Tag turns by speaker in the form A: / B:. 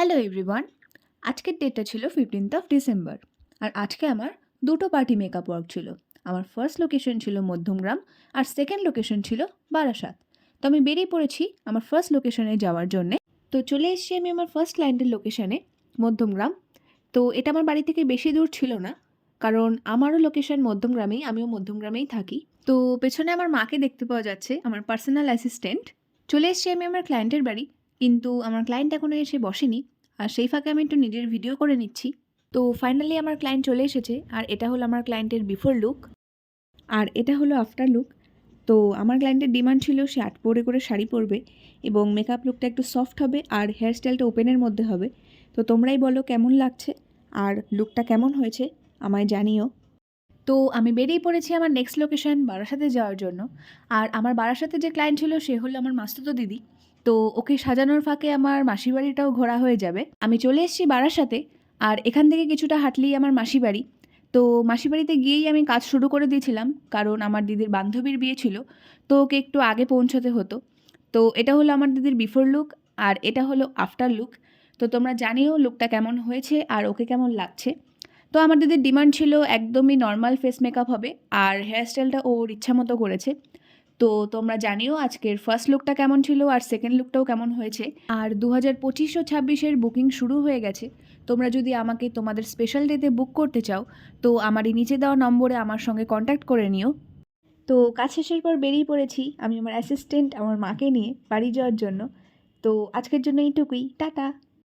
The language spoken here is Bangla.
A: Hello everyone. আজকের ডেটটা ছিল 15th ডিসেম্বর। আর আজকে আমার দুটো পার্টি মেকআপ ওয়ার্ক ছিল। আমার ফার্স্ট লোকেশন ছিল মধ্যমগ্রাম আর সেকেন্ড লোকেশন ছিল বারাসাত। তো আমি বেরিয়ে পড়েছি আমার ফার্স্ট লোকেশনে যাওয়ার জন্যে। তো চলে এসেছি আমি আমার ফার্স্ট ক্লায়েন্টের লোকেশনে, মধ্যমগ্রাম। তো এটা আমার বাড়ি থেকে বেশি দূর ছিল না, কারণ আমারও লোকেশন মধ্যমগ্রামেই, আমিও মধ্যমগ্রামেই থাকি। তো পেছনে আমার মাকে দেখতে পাওয়া যাচ্ছে, আমার পার্সোনাল অ্যাসিস্ট্যান্ট। চলে এসেছি আমি আমার ক্লায়েন্টের বাড়ি, কিন্তু আমার ক্লায়েন্ট এখনও এসে বসেনি। আর সেই ফাঁকে আমি একটু নিজের ভিডিও করে নিচ্ছি। তো ফাইনালি আমার ক্লায়েন্ট চলে এসেছে, আর এটা হলো আমার ক্লায়েন্টের বিফোর লুক, আর এটা হলো আফটার লুক। তো আমার ক্লায়েন্টের ডিমান্ড ছিল সে 8 পরে করে শাড়ি পরবে এবং মেকআপ লুকটা একটু সফট হবে আর হেয়ার স্টাইলটা ওপেনের মধ্যে হবে। তো তোমরাই বলো কেমন লাগছে আর লুকটা কেমন হয়েছে আমায় জানিও। তো আমি বেরিয়ে পড়েছি আমার নেক্সট লোকেশন বারাসাতে যাওয়ার জন্য। আর আমার বারাসাতে যে ক্লায়েন্ট ছিল সে হলো আমার মাস্তুতো দিদি। তো ওকে সাজানোর ফাঁকে আমার মাসির বাড়িটাও ঘোরা হয়ে যাবে। আমি চলে এসেছি বারাসাতে, আর এখান থেকে কিছুটা হাঁটলেই আমার মাসি বাড়ি। তো মাসি বাড়িতে গিয়েই আমি কাজ শুরু করে দিয়েছিলাম, কারণ আমার দিদির বান্ধবীর বিয়ে ছিল, তো ওকে একটু আগে পৌঁছতে হতো। তো এটা হলো আমার দিদির বিফোর লুক, আর এটা হলো আফটার লুক। তো তোমরা জানিও লুকটা কেমন হয়েছে আর ওকে কেমন লাগছে। তো আমার দিদির ডিমান্ড ছিল একদমই নর্মাল ফেস মেকআপ হবে, আর হেয়ারস্টাইলটা ওর ইচ্ছা মতো করেছে। তো তোমরা জানিও আজকের ফার্স্ট লুকটা কেমন ছিল আর সেকেন্ড লুকটাও কেমন হয়েছে। আর 2025 ও 26-এর বুকিং শুরু হয়ে গেছে। তোমরা যদি আমাকে তোমাদের স্পেশাল ডেতে বুক করতে চাও, তো আমার এই নিচে দেওয়া নম্বরে আমার সঙ্গে কন্ট্যাক্ট করে নিও। তো কাজ শেষের পর বেরিয়ে পড়েছি আমি আমার অ্যাসিস্ট্যান্ট আমার মাকে নিয়ে বাড়ি যাওয়ার জন্য। তো আজকের জন্য এইটুকুই, টাটা।